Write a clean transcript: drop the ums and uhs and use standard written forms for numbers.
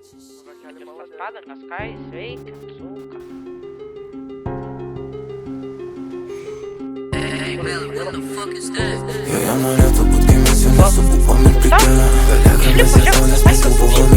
Tas padangas, kai sveika, cūka. Jo norėtų būt, kai mes jau nesubuvom ir prikėlę. Belieka mes ir to, nes mes jau buvom